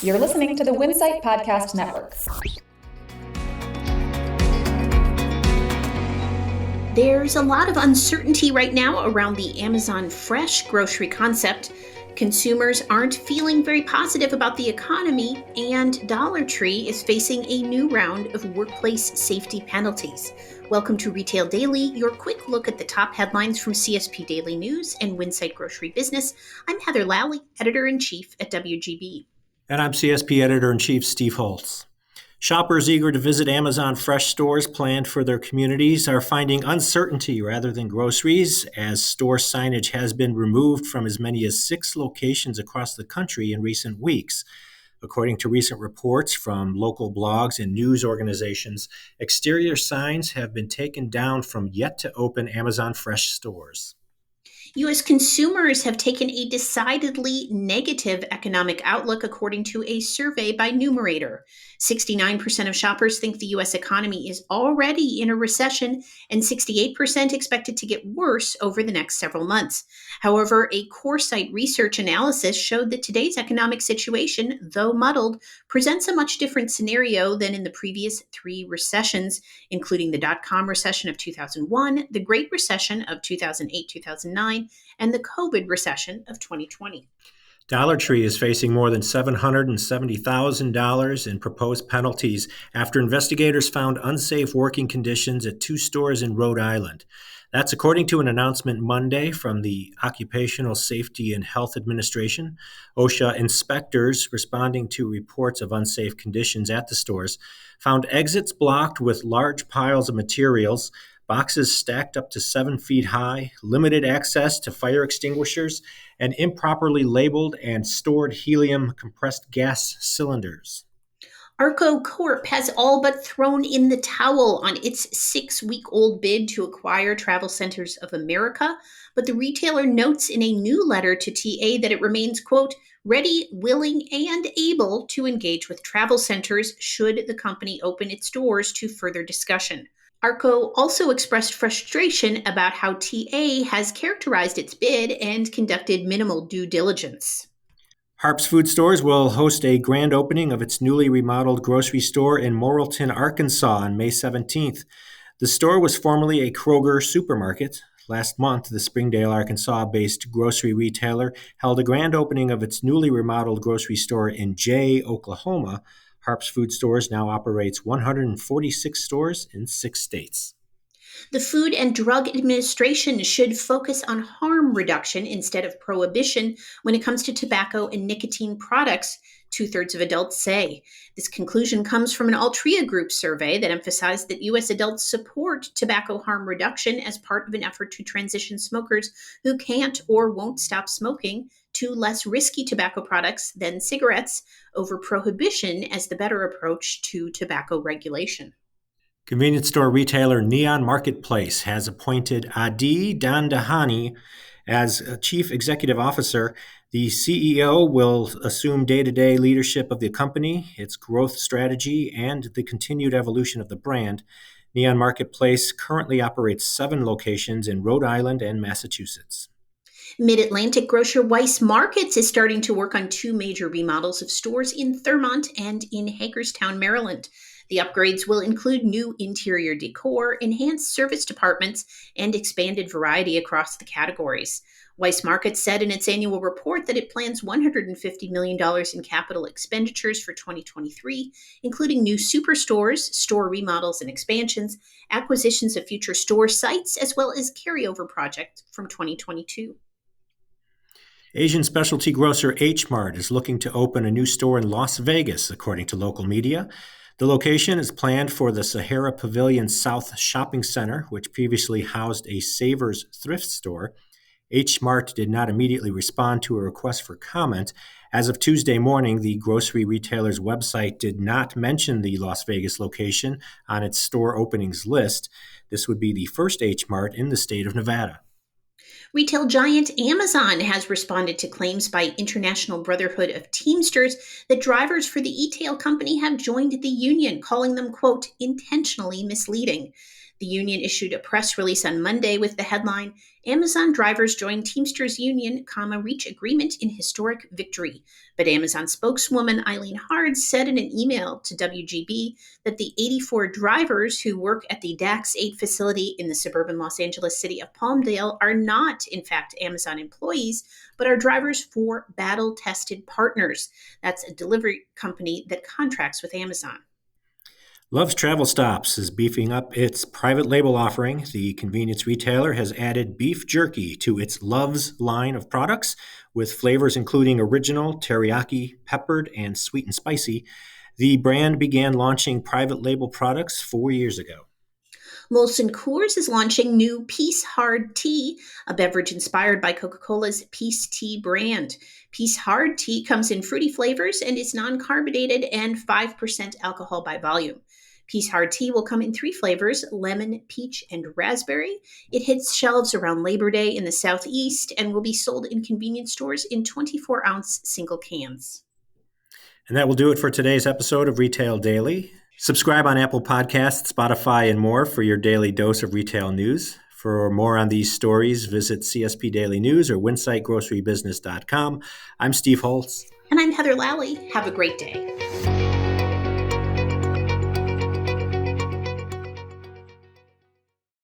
You're listening to the Winsight Podcast Network. There's a lot of uncertainty right now around the Amazon Fresh grocery concept. Consumers aren't feeling very positive about the economy, and Dollar Tree is facing a new round of workplace safety penalties. Welcome to Retail Daily, your quick look at the top headlines from CSP Daily News and Winsight Grocery Business. I'm Heather Lally, Editor-in-Chief at WGB. And I'm CSP Editor-in-Chief Steve Holtz. Shoppers eager to visit Amazon Fresh stores planned for their communities are finding uncertainty rather than groceries, as store signage has been removed from as many as 6 locations across the country in recent weeks. According to recent reports from local blogs and news organizations, exterior signs have been taken down from yet-to-open Amazon Fresh stores. U.S. consumers have taken a decidedly negative economic outlook, according to a survey by Numerator. 69% of shoppers think the U.S. economy is already in a recession, and 68% expect it to get worse over the next several months. However, a CoreSight research analysis showed that today's economic situation, though muddled, presents a much different scenario than in the previous 3 recessions, including the dot-com recession of 2001, the Great Recession of 2008-2009, and the COVID recession of 2020. Dollar Tree is facing more than $770,000 in proposed penalties after investigators found unsafe working conditions at 2 stores in Rhode Island. That's according to an announcement Monday from the Occupational Safety and Health Administration. OSHA inspectors responding to reports of unsafe conditions at the stores found exits blocked with large piles of materials, boxes stacked up to 7 feet high, limited access to fire extinguishers, and improperly labeled and stored helium compressed gas cylinders. Arco Corp has all but thrown in the towel on its 6-week-old bid to acquire Travel Centers of America, but the retailer notes in a new letter to TA that it remains, quote, ready, willing, and able to engage with travel centers should the company open its doors to further discussion. Arco also expressed frustration about how TA has characterized its bid and conducted minimal due diligence. Harps Food Stores will host a grand opening of its newly remodeled grocery store in Morrilton, Arkansas on May 17th. The store was formerly a Kroger supermarket. Last month, the Springdale, Arkansas-based grocery retailer held a grand opening of its newly remodeled grocery store in Jay, Oklahoma. Harps Food Stores now operates 146 stores in 6 states. The Food and Drug Administration should focus on harm reduction instead of prohibition when it comes to tobacco and nicotine products, 2/3 of adults say. This conclusion comes from an Altria Group survey that emphasized that U.S. adults support tobacco harm reduction as part of an effort to transition smokers who can't or won't stop smoking to less risky tobacco products than cigarettes, over prohibition as the better approach to tobacco regulation. Convenience store retailer Neon Marketplace has appointed Adi Dandahani as Chief Executive Officer. The CEO will assume day-to-day leadership of the company, its growth strategy, and the continued evolution of the brand. Neon Marketplace currently operates 7 locations in Rhode Island and Massachusetts. Mid-Atlantic grocer Weis Markets is starting to work on 2 major remodels of stores in Thurmont and in Hagerstown, Maryland. The upgrades will include new interior decor, enhanced service departments, and expanded variety across the categories. Weis Markets said in its annual report that it plans $150 million in capital expenditures for 2023, including new superstores, store remodels and expansions, acquisitions of future store sites, as well as carryover projects from 2022. Asian specialty grocer H Mart is looking to open a new store in Las Vegas, according to local media. The location is planned for the Sahara Pavilion South Shopping Center, which previously housed a Savers thrift store. H Mart did not immediately respond to a request for comment. As of Tuesday morning, the grocery retailer's website did not mention the Las Vegas location on its store openings list. This would be the first H Mart in the state of Nevada. Retail giant Amazon has responded to claims by International Brotherhood of Teamsters that drivers for the e-tail company have joined the union, calling them, quote, intentionally misleading. The union issued a press release on Monday with the headline, Amazon drivers join Teamsters Union, reach agreement in historic victory. But Amazon spokeswoman Eileen Hard said in an email to WGB that the 84 drivers who work at the DAX 8 facility in the suburban Los Angeles city of Palmdale are not, in fact, Amazon employees, but are drivers for battle-tested partners. That's a delivery company that contracts with Amazon. Love's Travel Stops is beefing up its private label offering. The convenience retailer has added beef jerky to its Love's line of products with flavors including original, teriyaki, peppered, and sweet and spicy. The brand began launching private label products 4 years ago. Molson Coors is launching new Peace Hard Tea, a beverage inspired by Coca-Cola's Peace Tea brand. Peace Hard Tea comes in fruity flavors and is non-carbonated and 5% alcohol by volume. Peace Hard Tea will come in 3 flavors, lemon, peach, and raspberry. It hits shelves around Labor Day in the Southeast and will be sold in convenience stores in 24-ounce single cans. And that will do it for today's episode of Retail Daily. Subscribe on Apple Podcasts, Spotify, and more for your daily dose of retail news. For more on these stories, visit CSP Daily News or WinsightGroceryBusiness.com. I'm Steve Holtz. And I'm Heather Lally. Have a great day.